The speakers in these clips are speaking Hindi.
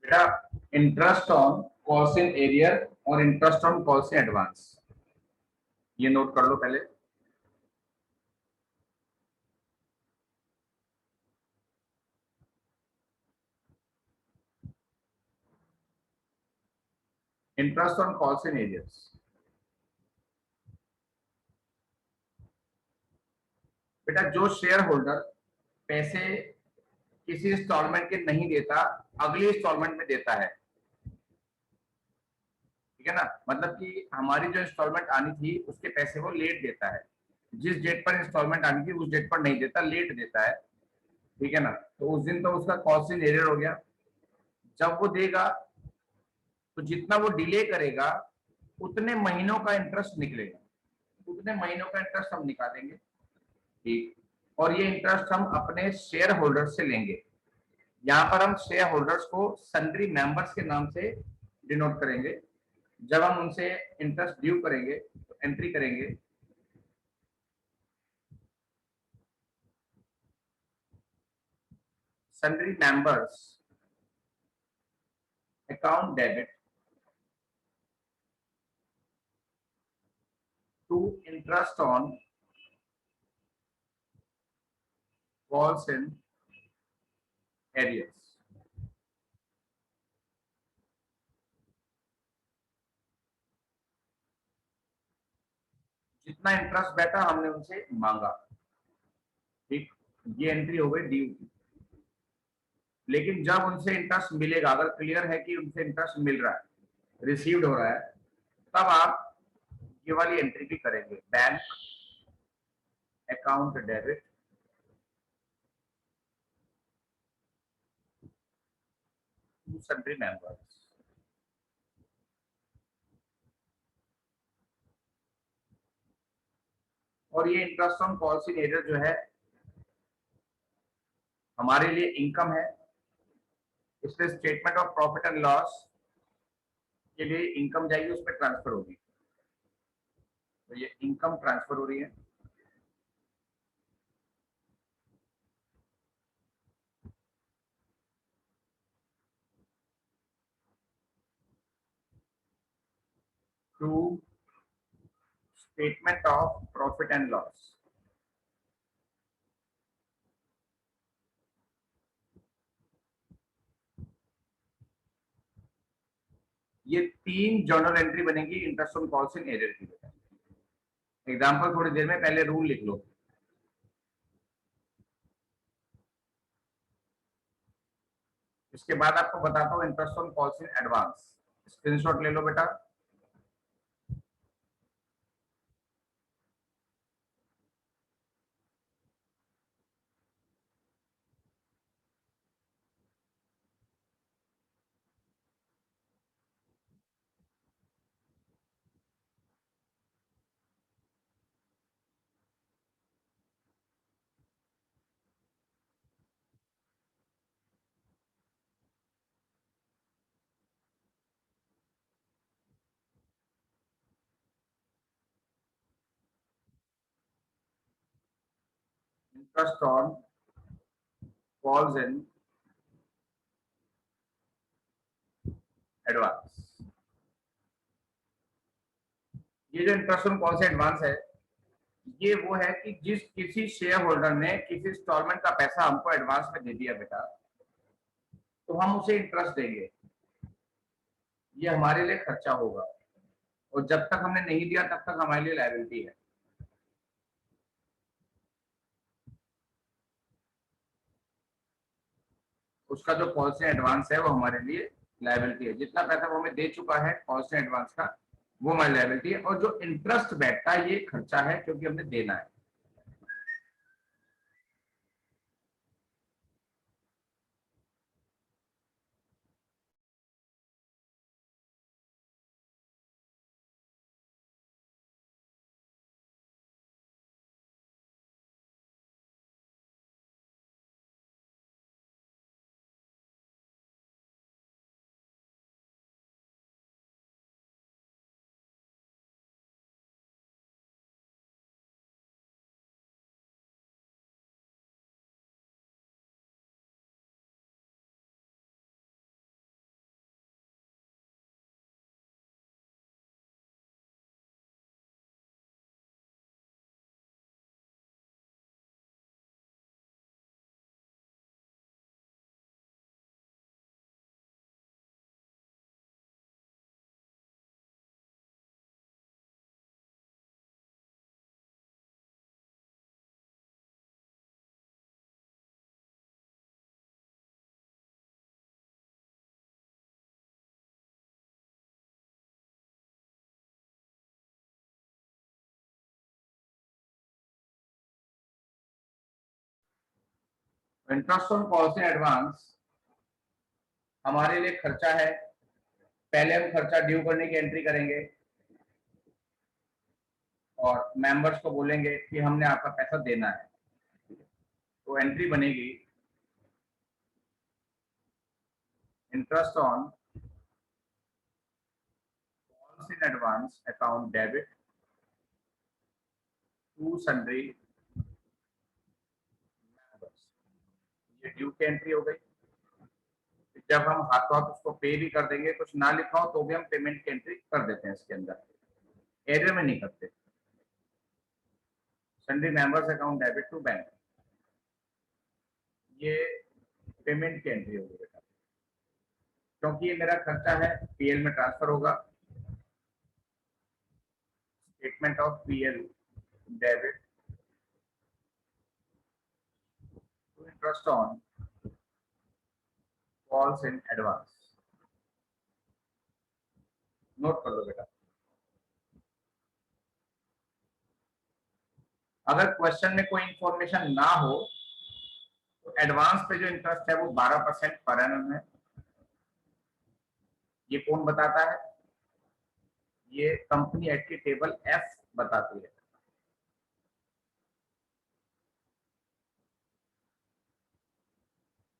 बेटा interest on calls in arrear और interest on calls in advance, ये नोट कर लो पहले। Interest on calls in arrears, बेटा जो शेयर होल्डर पैसे किसी इंस्टॉलमेंट के नहीं देता, अगली इंस्टॉलमेंट में देता है, ठीक है ना। मतलब कि हमारी जो इंस्टॉलमेंट आनी थी उसके पैसे वो लेट देता है, जिस डेट पर इंस्टॉलमेंट आनी थी उस डेट पर नहीं देता, लेट देता है, ठीक है ना। तो उस दिन तो उसका कॉस्ट इन एरियर हो गया। जब वो देगा तो जितना वो डिले करेगा उतने महीनों का इंटरेस्ट निकलेगा, उतने महीनों का इंटरेस्ट हम निकालेंगे, ठीक। और ये इंटरेस्ट हम अपने शेयर होल्डर से लेंगे। यहाँ पर हम शेयर होल्डर्स को सन्ड्री मेंबर्स के नाम से डिनोट करेंगे। जब हम उनसे इंटरेस्ट ड्यू करेंगे तो एंट्री करेंगे sundry members account debit to interest on calls in arrears. जितना इंटरेस्ट बैठा हमने उनसे मांगा, ठीक, ये एंट्री हो गई ड्यू की। लेकिन जब उनसे इंटरेस्ट मिलेगा, अगर क्लियर है कि उनसे इंटरेस्ट मिल रहा है, रिसीव्ड हो रहा है, तब आप ये वाली एंट्री भी करेंगे, bank account debit to sundry members. और ये interest on calls in arrear जो है हमारे लिए इनकम है, इसलिए statement of profit and loss के लिए इनकम जाएगी, उस पर ट्रांसफर होगी। तो ये इनकम ट्रांसफर हो रही है। To statement of profit and loss. ये 3 जर्नल एंट्री बनेगी interest on calls in arrear की। एग्जाम्पल थोड़ी देर में, पहले रूल लिख लो। इसके बाद आपको बताता हूँ interest on calls in advance. Screenshot ले लो बेटा। Interest on calls in advance. ये जो इंटरेस्ट ऑन कॉल्स एडवांस है, ये वो है कि जिस किसी शेयर होल्डर ने किसी इंस्टॉलमेंट का पैसा हमको एडवांस में दे दिया बेटा, तो हम उसे इंटरेस्ट देंगे, ये हमारे लिए खर्चा होगा। और जब तक हमने नहीं दिया तब तक हमारे लिए लायबिलिटी है। उसका जो कॉल्स एडवांस है वो हमारे लिए लायबिलिटी है। जितना पैसा वो हमें दे चुका है कॉल्स एडवांस का, वो हमारी लायबिलिटी है। और जो इंटरेस्ट बैठता है ये खर्चा है, क्योंकि हमने देना है। Interest on calls in advance हमारे लिए खर्चा है। पहले हम खर्चा ड्यू करने की एंट्री करेंगे और मेंबर्स को बोलेंगे कि हमने आपका पैसा देना है, तो एंट्री बनेगी interest on calls in advance account debit to sundry members. ये ड्यू की एंट्री हो गई। जब हम हाथों हाथ उसको पे भी कर देंगे, कुछ ना लिखा हो तो भी हम पेमेंट की एंट्री कर देते हैं इसके अंदर, एरियर में नहीं करते। Sundry members account debit to bank, ये पेमेंट की एंट्री होगी बेटा, क्योंकि ये मेरा खर्चा है, पीएल में ट्रांसफर होगा। Statement of PL debit to interest on calls in advance. Note कर लो बेटा। अगर क्वेश्चन में कोई इंफॉर्मेशन ना हो तो एडवांस पे जो इंटरेस्ट है वो 12% पर एनम है। ये कौन बताता है? ये कंपनी एक्ट की टेबल एफ बताती है।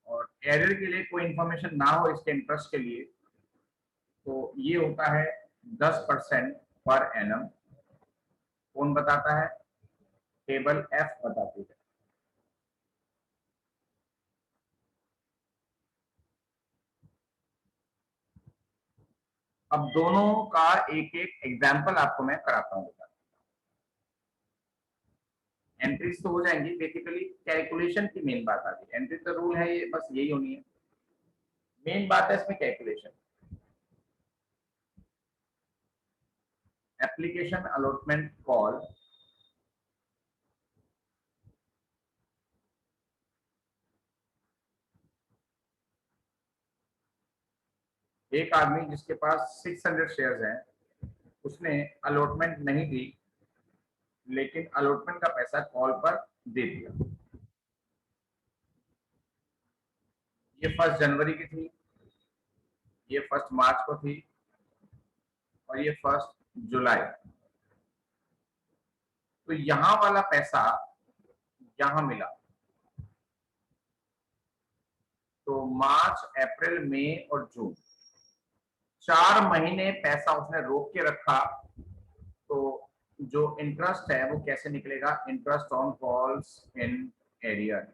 और एरियर के लिए कोई इंफॉर्मेशन ना हो इसके इंटरेस्ट के लिए, तो ये होता है 10% पर एनम। कौन बताता है? टेबल एफ बताती है। अब दोनों का एक एक एग्जाम्पल आपको मैं कराता हूँ। एंट्रीज तो हो जाएंगी, बेसिकली कैलकुलेशन की मेन बात आती है। एंट्री तो रूल है, ये बस यही होनी है, मेन बात है इसमें कैलकुलेशन। एप्लीकेशन अलॉटमेंट कॉल एक आदमी जिसके पास 600 शेयर्स हैं, उसने अलॉटमेंट नहीं दी, लेकिन अलॉटमेंट का पैसा कॉल पर दे दिया। ये 1 जनवरी की थी, ये 1 मार्च को थी, और ये 1 जुलाई। तो यहां वाला पैसा यहां मिला, तो मार्च, अप्रैल, मई और जून 4 महीने पैसा उसने रोक के रखा। तो जो इंटरेस्ट है वो कैसे निकलेगा? Interest on calls in arrear.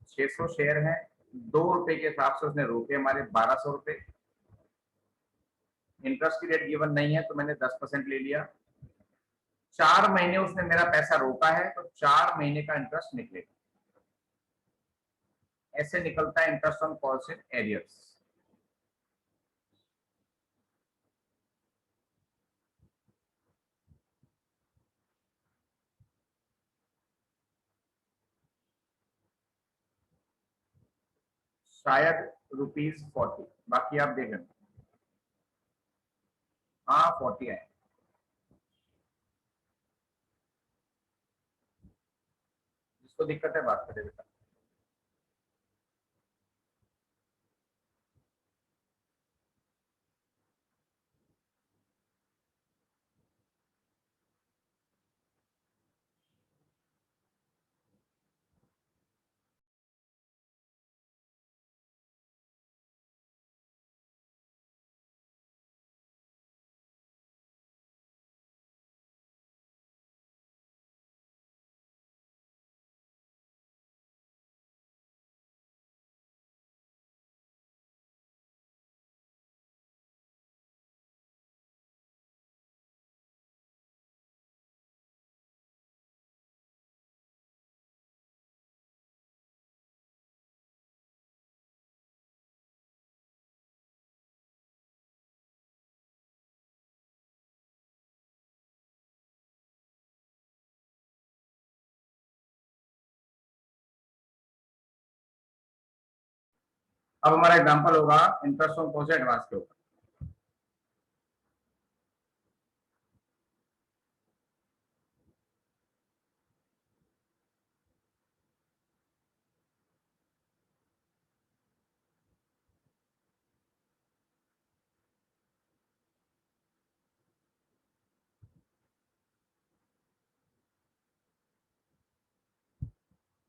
600 share है, 2 रुपए के हिसाब से उसने रोके हमारे 1200 रुपए। इंटरेस्ट की रेट गिवन नहीं है तो मैंने 10% ले लिया। 4 महीने उसने मेरा पैसा रोका है, तो 4 महीने का इंटरेस्ट निकलेगा। ऐसे निकलता है interest on calls in arrears. शायद ₹40, बाकी आप देख लेना। हाँ 40 है। जिसको दिक्कत है बात करें बेटा। अब हमारा एग्जांपल होगा इंटरेस्ट ऑन कॉल्स एडवांस के ऊपर।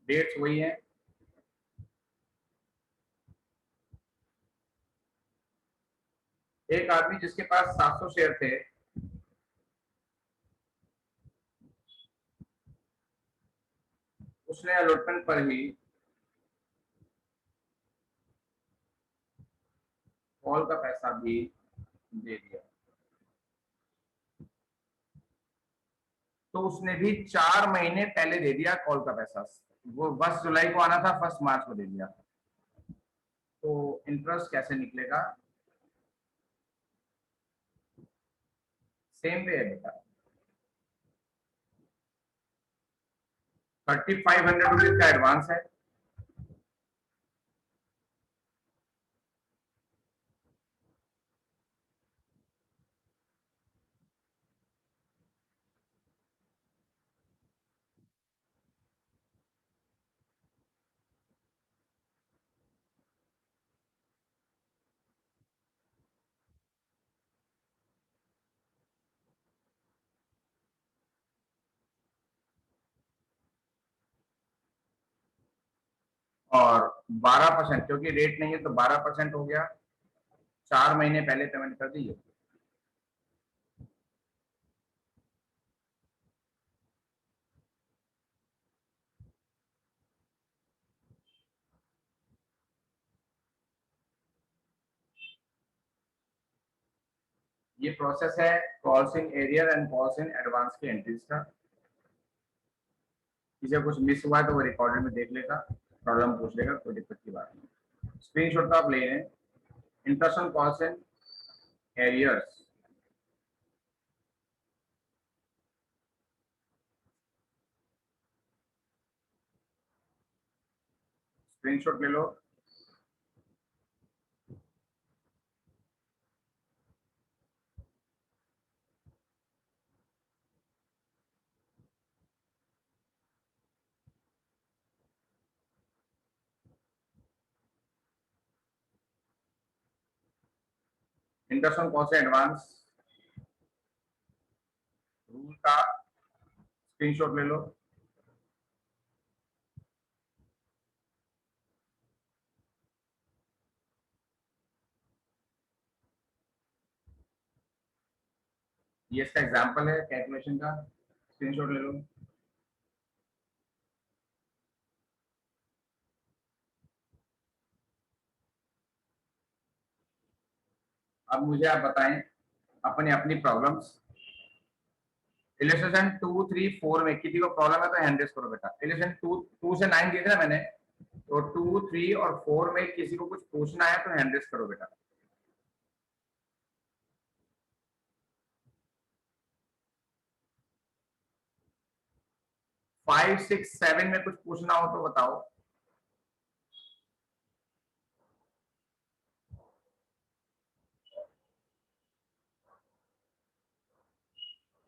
डेट्स वही है। एक आदमी जिसके पास 700 शेयर थे, उसने अलॉटमेंट पर ही कॉल का पैसा भी दे दिया, तो उसने भी 4 महीने पहले दे दिया कॉल का पैसा। वो 1 जुलाई को आना था, 1 मार्च को दे दिया। तो इंटरेस्ट कैसे निकलेगा? सेम पे है बेटा। 3500 रुपीज का एडवांस है, और 12%, क्योंकि रेट नहीं है तो 12% हो गया। 4 महीने पहले पेमेंट कर दीजिए। ये प्रोसेस है calls in arrear and calls in advance के एंट्रीज का। किसी कुछ मिस हुआ है तो वो रिकॉर्डेड में देख लेगा, प्रॉब्लम पूछ लेगा, कोई दिक्कत की बात नहीं। स्क्रीनशॉट तो आप ले लें। Interest on calls in arrears, screenshot ले लो। Interest on calls in advance rule का स्क्रीनशॉट ले लो। ये इसका एग्जांपल है कैलकुलेशन का, स्क्रीनशॉट ले लो। अब मुझे आप बताएं अपनी अपनी प्रॉब्लम्स। इलेस्ट्रेशन 2, 3, 4 में किसी को प्रॉब्लम है तो हैंड रेज करो बेटा। इलेस्ट्रेशन 2 से 9 दिए थे ना मैंने, तो 2, 3 और 4 में किसी को कुछ पूछना है तो हैंड रेज करो बेटा। 5, 6, 7 में कुछ पूछना हो तो बताओ।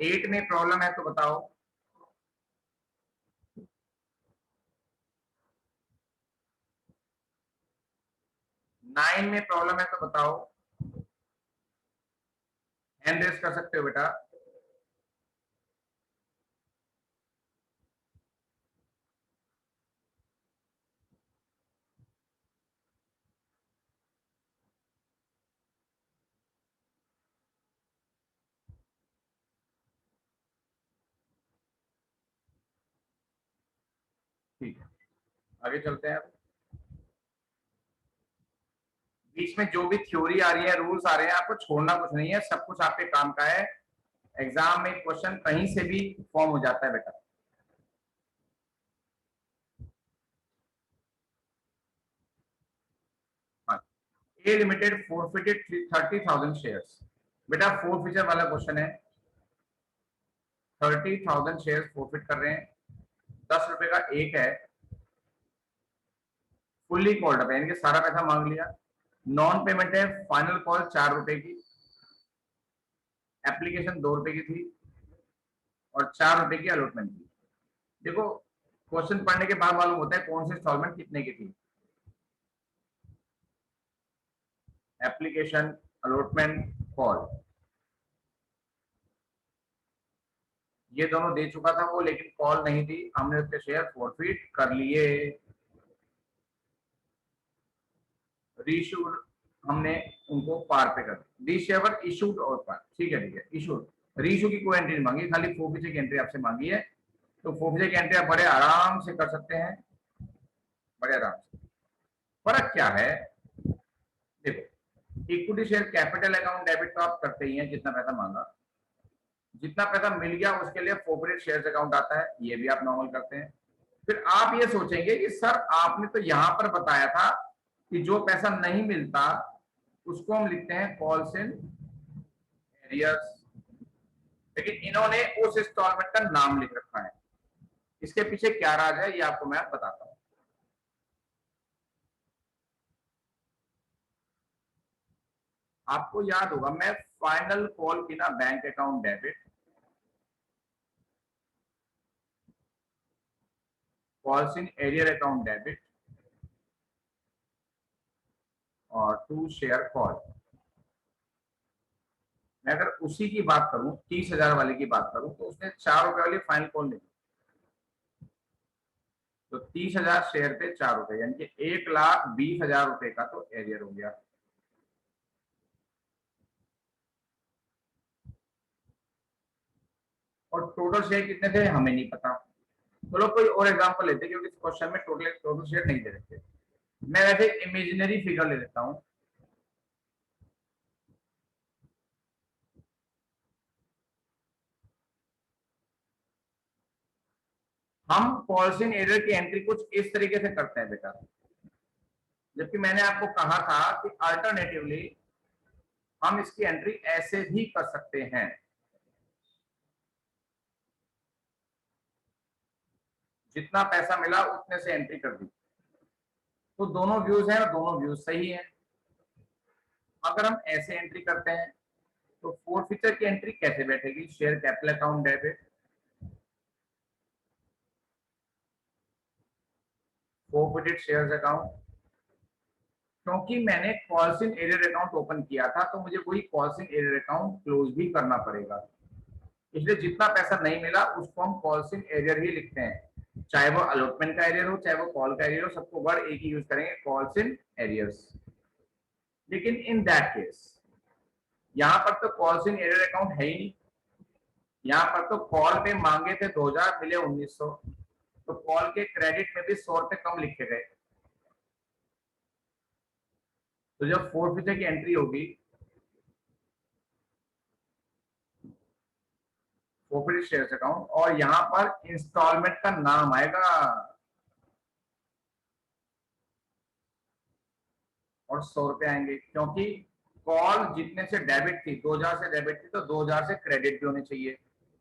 8 में प्रॉब्लम है तो बताओ। 9 में प्रॉब्लम है तो बताओ। हैंड रेज कर सकते हो बेटा। ठीक है, आगे चलते हैं। बीच में जो भी थ्योरी आ रही है, रूल्स आ रहे हैं, आपको छोड़ना कुछ नहीं है, सब कुछ आपके काम का है। एग्जाम में क्वेश्चन कहीं से भी फॉर्म हो जाता है बेटा। हाँ, ए लिमिटेड फोरफिटेड 30,000 शेयर्स। बेटा फोर फीचर वाला क्वेश्चन है। 30,000 शेयर फोरफिट कर रहे हैं, 10 रुपए का एक है। फुल्ली कॉल्ड अप यानी कि सारा पैसा मांग लिया। नॉन पेमेंट है, फाइनल कॉल 4 रुपए की, एप्लीकेशन 2 रुपए की थी और 4 रुपए की अलॉटमेंट थी। देखो क्वेश्चन पढ़ने के बाद मालूम होता है कौन सी इंस्टॉलमेंट कितने की थी। एप्लीकेशन, अलॉटमेंट, कॉल, ये दोनों दे चुका था वो, लेकिन कॉल नहीं दी, हमने उसके शेयर फॉरफिट कर लिए। रीइश्यूड हमने उनको पार पे कर दिया। रीशेवर इशूड और पार, ठीक है ठीक है। इशूड, रीइश्यू की कोई एंट्री नहीं मांगी, खाली फोफिचे की एंट्री आपसे मांगी है। तो फोफिचे की एंट्री आप बड़े आराम से कर सकते हैं, बड़े आराम से। फर्क क्या है, देखो equity share capital account debit तो आप करते ही हैं, जितना पैसा मांगा, जितना पैसा मिल गया उसके लिए फोपरेट शेयर अकाउंट आता है, ये भी आप नॉर्मल करते हैं। फिर आप ये सोचेंगे कि सर आपने तो यहां पर बताया था कि जो पैसा नहीं मिलता उसको हम लिखते हैं कॉल्स इन एरियर्स, लेकिन इन्होंने उस इंस्टॉलमेंट का नाम लिख रखा है। इसके पीछे क्या राज है ये आपको मैं बताता हूं। आपको याद होगा, मैं फाइनल कॉल की ना bank account debit, calls in arrear account debit और टू शेयर कॉल। मैं अगर उसी की बात करूं, 30,000 वाले की बात करूं, तो उसने 4 रुपए वाली फाइनल कॉल ली। तो 30,000 शेयर पे 4 रुपए, यानी कि 1,20,000 रुपए का तो एरियर हो गया। और टोटल शेयर कितने थे हमें नहीं पता। चलो कोई और एग्जांपल लेते, क्योंकि इस क्वेश्चन में टोटल टोटल शेयर नहीं दे रखे। मैं वैसे इमेजिनरी फिगर ले लेता हूं। हम पॉलिसी एरियर की एंट्री कुछ इस तरीके से करते हैं बेटा, जबकि मैंने आपको कहा था कि अल्टरनेटिवली हम इसकी एंट्री ऐसे भी कर सकते हैं। जितना पैसा मिला उतने से एंट्री कर दी। तो दोनों व्यूज हैं और दोनों व्यूज सही हैं। अगर हम ऐसे एंट्री करते हैं तो फोरफीचर की एंट्री कैसे बैठेगी, share capital account debit, forfeited shares account. क्योंकि मैंने calls in arrear account open किया था तो मुझे वही calls in arrear account close भी करना पड़ेगा। इसलिए जितना पैसा नहीं मिला उसको हम कॉल्स इन एरियर ही लिखते हैं, चाहे वो अलॉटमेंट का एरियर हो चाहे वो कॉल का एरियर हो, सबको वर्ड एक ही यूज करेंगे, कॉल्स इन एरियर्स। लेकिन इन दैट केस यहाँ पर तो कॉल्स इन एरियर अकाउंट है ही नहीं। यहाँ पर तो कॉल पे मांगे थे 2,000, मिले 1,900, तो कॉल के क्रेडिट में भी 100 रुपए कम लिखे गए। तो जब फोरफिचर की एंट्री होगी, फोरफिटेड शेयर्स अकाउंट, और यहाँ पर इंस्टॉलमेंट का नाम आएगा और 100 रुपए आएंगे, क्योंकि कॉल जितने से डेबिट थी, 2,000 से डेबिट थी, तो 2,000 से क्रेडिट भी होने चाहिए।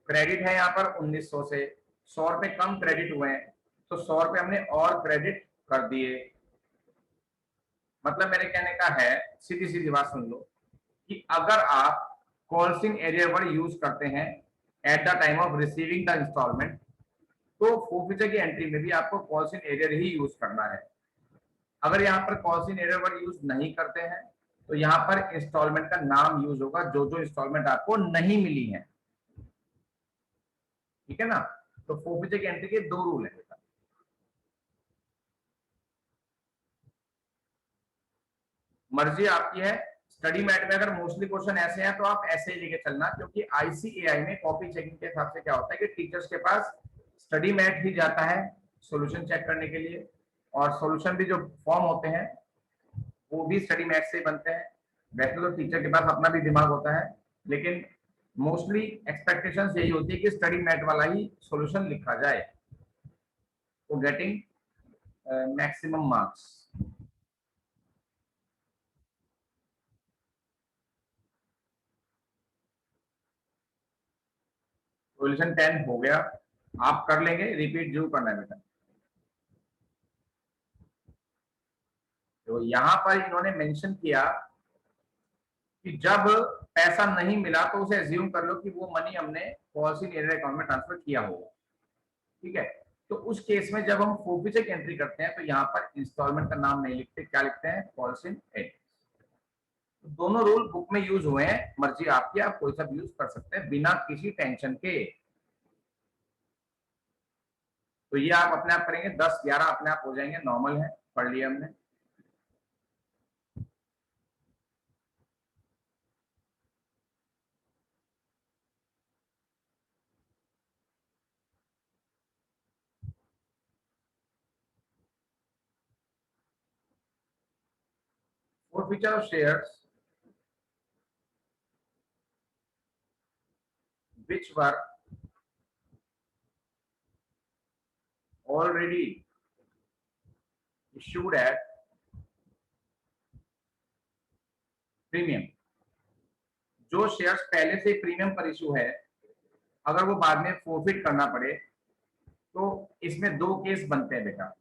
क्रेडिट है यहाँ पर 1,900 से, 100 रुपए कम क्रेडिट हुए हैं, तो 100 रुपए हमने और क्रेडिट कर दिए। मतलब मेरे कहने का है, सीधी सीधी बात सुन लो, कि अगर आप कॉल्सिंग एरियर वर्ड यूज करते हैं at the time of receiving the installment, तो फोरफिचर की एंट्री में भी आपको कॉल्सिंग एरियर ही यूज करना है। अगर यहाँ पर कॉल्सिंग एरियर वर्ड यूज नहीं करते हैं तो यहाँ पर इंस्टॉलमेंट का नाम यूज होगा, जो जो इंस्टॉलमेंट आपको नहीं मिली है। ठीक है ना। तो फोरफिचर की एंट्री के 2 रूल है बेटा। मर्जी आपकी है। स्टडी मैट में अगर मोस्टली क्वेश्चन ऐसे हैं तो आप ऐसे ही लेके चलना, क्योंकि आईसीएआई में कॉपी चेकिंग के हिसाब से क्या होता है कि टीचर्स के पास स्टडी मैट ही जाता है सॉल्यूशन चेक करने के लिए, और सॉल्यूशन भी जो फॉर्म होते हैं वो भी स्टडी मैट से ही बनते हैं। वैसे तो टीचर के पास अपना भी दिमाग होता है, लेकिन मोस्टली एक्सपेक्टेशंस यही होती है कि स्टडी मैट वाला ही सॉल्यूशन लिखा जाए for getting maximum marks. Solution 10 हो गया, आप कर लेंगे, रिपीट जरूर करना है बेटा। तो यहाँ पर इन्होंने मेंशन किया कि जब पैसा नहीं मिला तो उसे एज्यूम कर लो कि वो मनी हमने पॉलिसी एरियर अकाउंट में ट्रांसफर किया होगा। ठीक है। तो उस केस में जब हम फोरफिचर की एंट्री करते हैं तो यहाँ पर इंस्टॉलमेंट का नाम नहीं लिखते, क्या लिखते हैं, पॉलिसी एरियर। तो दोनों रूल बुक में यूज हुए हैं, मर्जी आपकी, आप कोई सा यूज कर सकते हैं बिना किसी टेंशन के। तो ये आप अपने आप करेंगे, 10 11 अपने आप हो जाएंगे, नॉर्मल है, पढ़ लिया हमने। forfeiture of shares which were already issued at premium. जो शेयर्स पहले से प्रीमियम पर इशू है, अगर वो बाद में फोरफिट करना पड़े तो इसमें दो केस बनते हैं बेटा।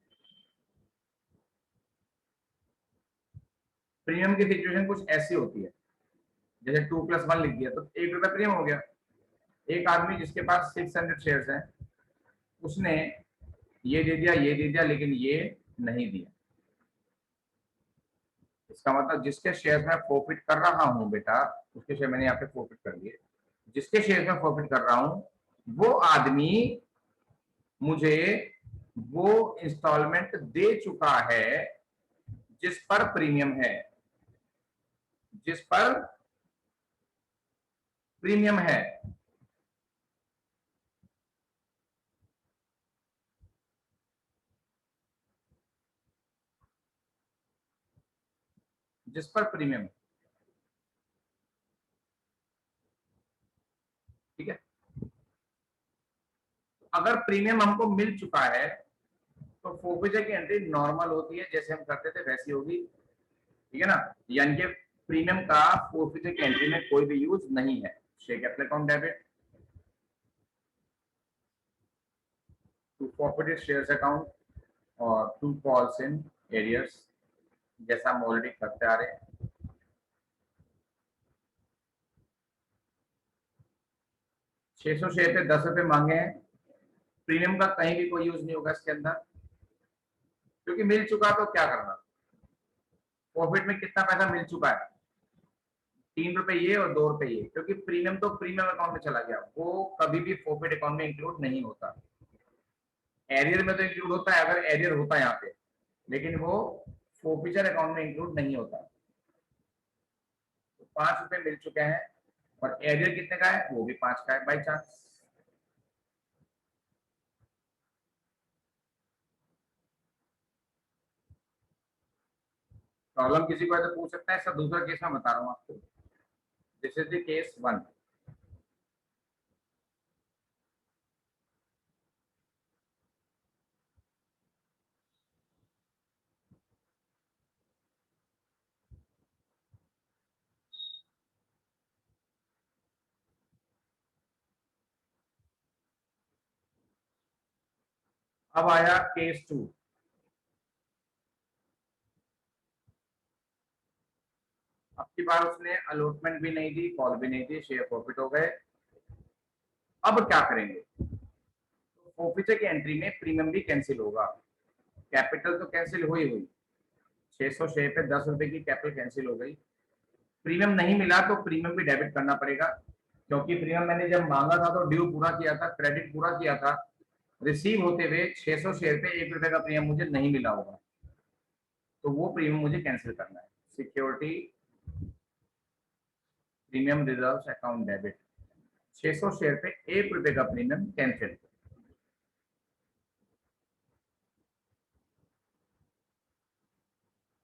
प्रीमियम की सिचुएशन कुछ ऐसी होती है, जैसे 2+1 लिख दिया तो 1 रुपया प्रीमियम हो गया। एक आदमी जिसके पास 600 शेयर्स हैं, उसने ये दे दिया, ये दे दिया, लेकिन ये नहीं दिया। इसका मतलब जिसके शेयर में प्रॉफिट कर रहा हूं बेटा, उसके शेयर मैंने यहाँ पे प्रॉफिट कर दिए, जिसके शेयर में प्रॉफिट कर रहा हूं वो आदमी मुझे वो इंस्टॉलमेंट दे चुका है जिस पर प्रीमियम है, जिस पर प्रीमियम है। जिस पर प्रीमियम है, ठीक है। अगर प्रीमियम हमको मिल चुका है तो फोरफिचर की एंट्री नॉर्मल होती है, जैसे हम करते थे वैसी होगी, ठीक है ना। यानी कि प्रीमियम का फोरफिचर की एंट्री में कोई भी यूज नहीं है। Share capital account debit to forfeited shares account और टू फॉल्स इन एरियर्स, जैसा हम ऑलरेडी करते आ रहे हैं। 600 शेयर पे 10 रुपए मांगे हैं, प्रीमियम का कहीं भी कोई यूज नहीं होगा इसके अंदर, क्योंकि मिल चुका तो क्या करना। प्रॉफिट में कितना पैसा मिल चुका है, 3 रुपए ये और 2 रुपए ये, क्योंकि प्रीमियम तो प्रीमियम अकाउंट में चला गया, वो कभी भी प्रॉफिट अकाउंट में इंक्लूड नहीं होता। एरियर में तो इंक्लूड होता है अगर एरियर होता है यहाँ पे, लेकिन वो फोरफिचर अकाउंट में इंक्लूड नहीं होता। तो 5 रुपए मिल चुके हैं और एरियर कितने का है, वो भी 5 का है बाई चांस। प्रॉब्लम किसी को ऐसे पूछ सकता है, सर दूसरा केस मैं बता रहा हूँ आपको। This is the case 1। अब आया केस 2। अब की बार उसने अलॉटमेंट भी नहीं दी, कॉल भी नहीं दी, शेयर प्रॉफिट हो गए। अब क्या करेंगे, तो फोरफिचर की एंट्री में प्रीमियम भी कैंसिल होगा। कैपिटल तो कैंसिल हुई हुई, 600 शेयर पे 10 रुपए की कैपिटल कैंसिल हो गई। प्रीमियम नहीं मिला तो प्रीमियम भी डेबिट करना पड़ेगा, क्योंकि प्रीमियम मैंने जब मांगा था तो ड्यू पूरा किया था, क्रेडिट पूरा किया था। रिसीव होते हुए 600 शेयर पे 1 रुपए का प्रीमियम मुझे नहीं मिला होगा, तो वो प्रीमियम मुझे कैंसिल करना है। Security premium reserve account debit, 600 share पे 1 रुपए का premium cancel.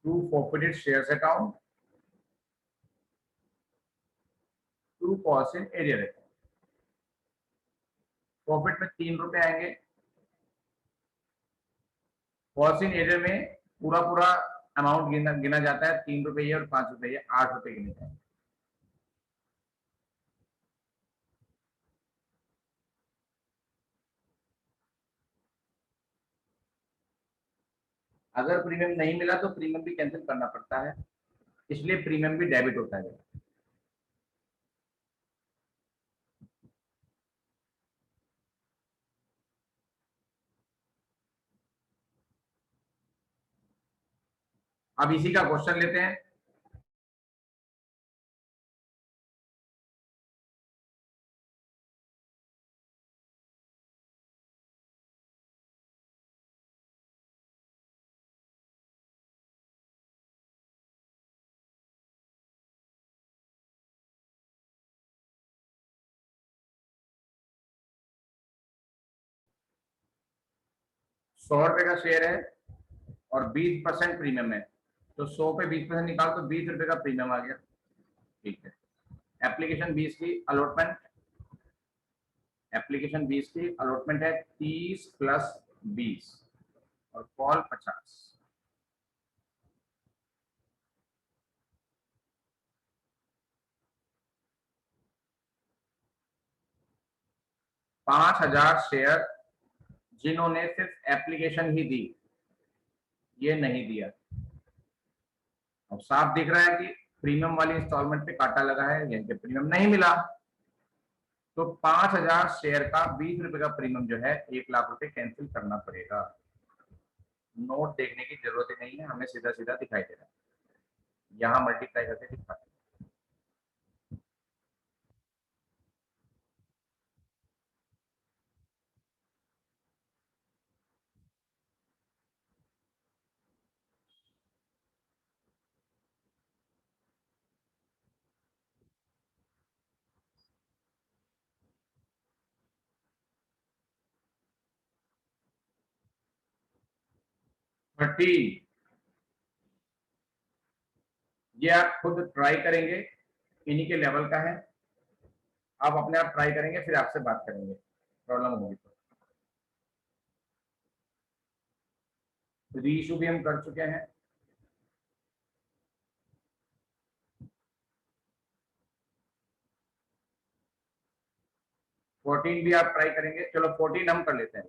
To forfeited shares account, to कॉस्ट इन एरियर अकाउंट। प्रॉफिट में 3 रुपए आएंगे, कॉस्ट इन एरियर में पूरा पूरा अमाउंट गिना गिना जाता है, 3 रुपए ये और 5 रुपए ये, 8 रुपए गिने जाएंगे। अगर प्रीमियम नहीं मिला तो प्रीमियम भी कैंसिल करना पड़ता है, इसलिए प्रीमियम भी डेबिट होता है। अब इसी का क्वेश्चन लेते हैं। 100 रुपए का शेयर है और 20% प्रीमियम है, तो 100 पे 20% निकाल तो 20 रुपए का प्रीमियम आ गया। ठीक है। एप्लीकेशन 20 की अलॉटमेंट, एप्लीकेशन 20 की अलॉटमेंट है 30 प्लस 20 और कॉल 50। 5000 शेयर जिन्होंने सिर्फ एप्लीकेशन ही दी, ये नहीं दिया। अब साफ दिख रहा है कि प्रीमियम वाली इंस्टॉलमेंट पे काटा लगा है, यानी कि प्रीमियम नहीं मिला। तो 5000 शेयर का 20 रुपए का प्रीमियम जो है 1,00,000 रुपए कैंसिल करना पड़ेगा। नोट देखने की जरूरत ही नहीं है, हमें सीधा सीधा दिखाई दे रहा है, यहाँ मल्टीप्लाई करके दिखा दे। थर्टी, ये आप खुद ट्राई करेंगे, इन्हीं के लेवल का है। आप अपने आप ट्राई करेंगे, फिर आपसे बात करेंगे, प्रॉब्लम होगी तो। रीइशू भी हम कर चुके हैं। 14 भी आप ट्राई करेंगे, चलो 14 हम कर लेते हैं।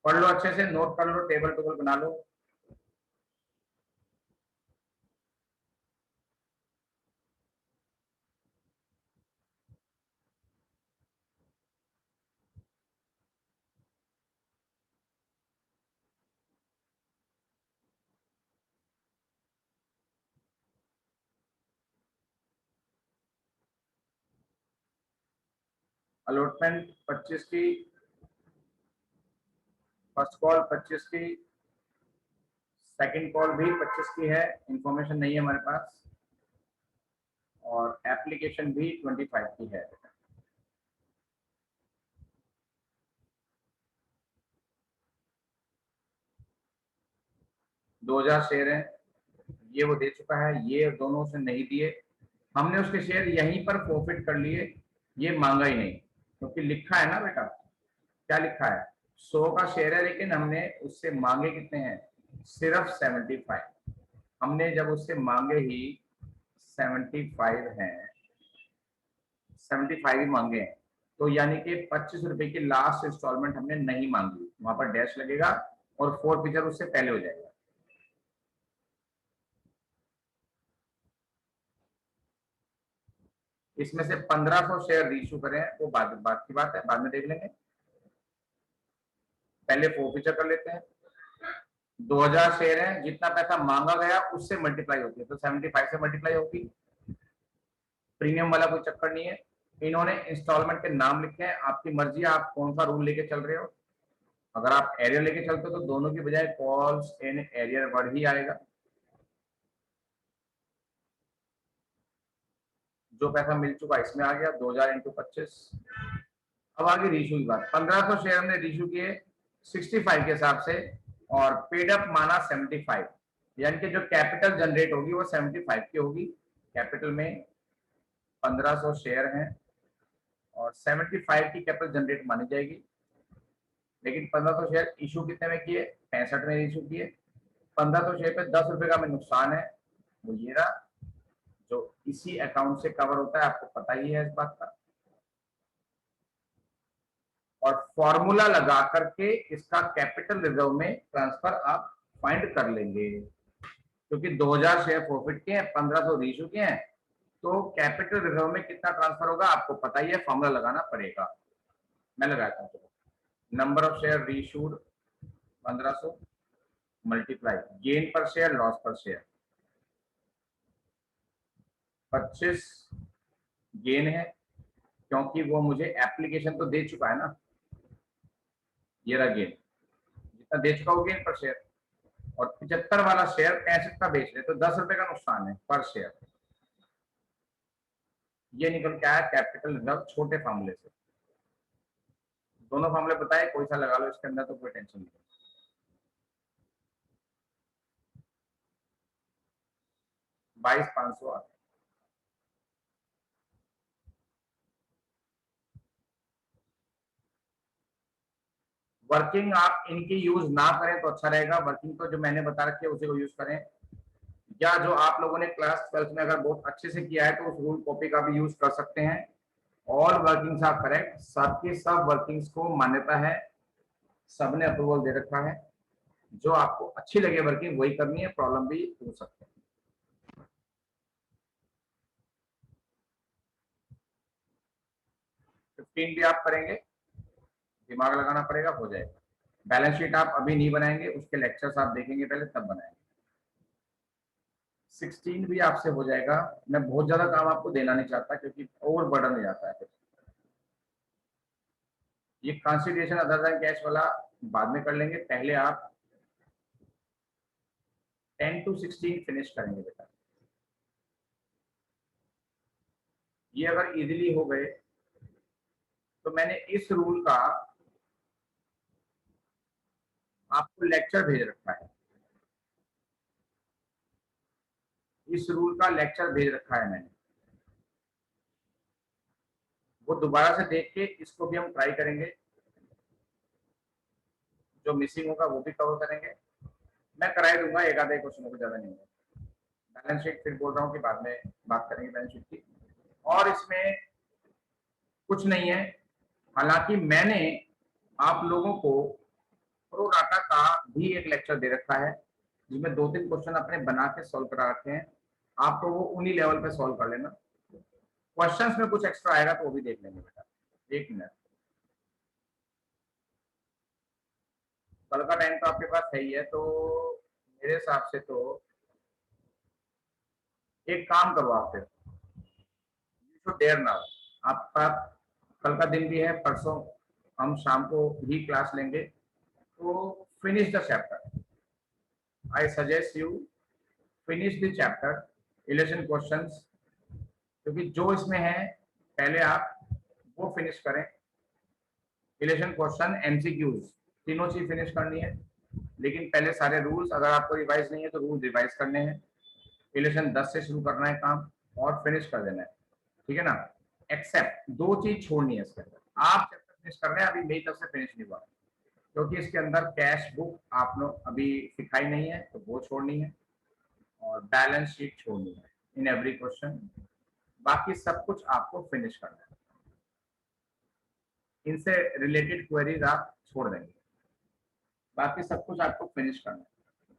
पढ़ लो अच्छे से, नोट कर लो, टेबल टेबल बना लो। अलॉटमेंट 25 की, फर्स्ट कॉल 25 की, सेकंड कॉल भी 25 की है, इंफॉर्मेशन नहीं है हमारे पास, और एप्लीकेशन भी 25 की है। 2000 शेयर है, ये वो दे चुका है, ये दोनों से नहीं दिए, हमने उसके शेयर यहीं पर प्रॉफिट कर लिए, ये मांगा ही नहीं, क्योंकि लिखा है ना बेटा, क्या लिखा है, 100 का शेयर है, लेकिन हमने उससे मांगे कितने हैं, सिर्फ 75। हमने जब उससे मांगे ही 75 हैं, 75 ही मांगे हैं, तो यानी कि 25 रुपए की लास्ट इंस्टॉलमेंट हमने नहीं मांगी, वहां पर डैश लगेगा और फोर फीचर उससे पहले हो जाएगा। इसमें से 1500 शेयर रीइशू करें, वो बात की बात है, बाद में देख लेंगे, पहले फोर फीचर कर लेते हैं। 2000 शेयर है, जितना पैसा मांगा गया उससे मल्टीप्लाई होती है, तो 75 से मल्टीप्लाई होगी, प्रीमियम वाला कोई चक्कर नहीं है। इन्होंने इंस्टॉलमेंट के नाम लिखे हैं, आपकी मर्जी है आप कौन सा रूल लेके चल रहे हो। अगर आप एरियर लेके चलते हो तो दोनों की बजाय कॉल्स इन एरियर वर्ड ही आएगा। जो पैसा मिल चुका इसमें आ गया 2000 इंटू 25। अब आगे रीशू की बात, 1500 शेयर हमने रीशू किए 65 के हिसाब से, और पेड अप माना 75, यानी कि जो कैपिटल जनरेट होगी वो 75 की होगी। कैपिटल में 1500 शेयर हैं और 75 की कैपिटल जनरेट मानी जाएगी, लेकिन 1500 शेयर इशू कितने में किए, 65 में इशू किए। 1500 शेयर पे 10 रुपए का हमें नुकसान है, वो ये रहा, जो इसी अकाउंट से कवर होता है, आपको पता ही है इस बात का। और फॉर्मूला लगा करके इसका कैपिटल रिजर्व में ट्रांसफर आप फाइंड कर लेंगे, क्योंकि 2000 शेयर प्रॉफिट के हैं, 1500 रीइशू के हैं, तो कैपिटल रिजर्व में कितना ट्रांसफर होगा आपको पता ही है, फॉर्मूला लगाना पड़ेगा। मैं लगाता हूँ, number of share reissued 1500 multiply gain per share loss per share, 25 gain है, क्योंकि वो मुझे एप्लीकेशन तो दे चुका है ना, ये रहा गेन, जितना दे चुका वो गेन पर शेयर, और 75 वाला शेयर 65 का बेच रहे तो 10 रुपए का नुकसान है पर शेयर। ये निकल के आया कैपिटल रिजर्व छोटे फार्मूले से। दोनों फार्मूले बताए, कोई सा लगा लो इसके अंदर तो कोई टेंशन नहीं। 22,500 आता है। वर्किंग आप इनकी यूज ना करें तो अच्छा रहेगा, वर्किंग तो जो मैंने बता रखी है उसी को यूज करें, या जो आप लोगों ने क्लास 12 में अगर बहुत अच्छे से किया है तो उस रूल कॉपी का भी यूज कर सकते हैं। ऑल वर्किंग्स आर करेक्ट, सबकी सब वर्किंग्स को मान्यता है, सबने अप्रूवल दे रखा है। जो आपको अच्छी लगे वर्किंग वही करनी है, प्रॉब्लम भी हो सकते हैं। 15 भी आप करेंगे, दिमाग लगाना पड़ेगा, हो जाएगा। बैलेंस शीट आप अभी नहीं बनाएंगे, उसके लेक्चर्स आप देखेंगे पहले तब बनाएंगे। 16 भी आपसे हो जाएगा। मैं बहुत ज्यादा काम आपको देना नहीं चाहता क्योंकि ओवर बर्डन हो जाता है फिर। ये कंसिडरेशन अदर देन कैश वाला बाद में कर लेंगे, पहले आप 10 to 16 फिनिश करेंगे बेटा। ये अगर इजीली हो गए तो मैंने इस रूल का आपको लेक्चर भेज रखा है, इस रूल का लेक्चर भेज रखा है मैंने, वो दोबारा से देख के इसको भी हम ट्राई करेंगे, जो मिसिंग होगा वो भी कवर करेंगे। मैं कराई दूंगा, एक आधे क्वेश्चन को ज्यादा नहीं होगा। बैलेंस शीट फिर बोल रहा हूँ कि बाद में बात करेंगे बैलेंस शीट की। और इसमें कुछ नहीं है, हालांकि मैंने आप लोगों को प्रो डाटा का भी एक लेक्चर दे रखा है जिसमें 2-3 क्वेश्चन अपने बना के सॉल्व करा रखे हैं, आपको वो उन्हीं लेवल पे सॉल्व कर लेना। क्वेश्चंस में कुछ एक्स्ट्रा आएगा तो वो भी देख लेंगे बेटा। एक मिनट, कल का टाइम तो आपके पास है ही है, तो मेरे हिसाब से तो एक काम करो आप फिर, यू देर नाउ, आपका कल का दिन भी है, परसों हम शाम को ही क्लास लेंगे, तो finish the chapter. I suggest you finish the chapter election questions, क्योंकि जो इसमें है पहले आप वो फिनिश करें। इलेक्शन क्वेश्चन, एमसीक्यूज, तीनों चीज फिनिश करनी है, लेकिन पहले सारे रूल्स, अगर आपको रिवाइज नहीं है तो रूल रिवाइज करने हैं। इलेक्शन 10 से शुरू करना है काम और फिनिश कर देना है, ठीक है ना। एक्सेप्ट दो चीज छोड़नी है इसके अंदर, आप चैप्टर फिनिश कर रहे हैं, अभी मेरी तरफ से फिनिश नहीं हुआ क्योंकि इसके अंदर कैश बुक आप लोग अभी सिखाई नहीं है तो वो छोड़नी है, और बैलेंस शीट छोड़नी है इन एवरी क्वेश्चन। बाकी सब कुछ आपको फिनिश करना है, इनसे रिलेटेड क्वेरीज आप छोड़ देंगे, बाकी सब कुछ आपको फिनिश करना है,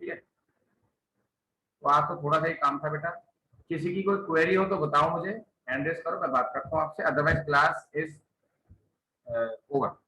ठीक है। तो आपको थोड़ा सा ही काम था बेटा, किसी की कोई क्वेरी हो तो बताओ मुझे, हैंड रेस करो, मैं बात करता हूँ आपसे, अदरवाइज क्लास इज ओवर।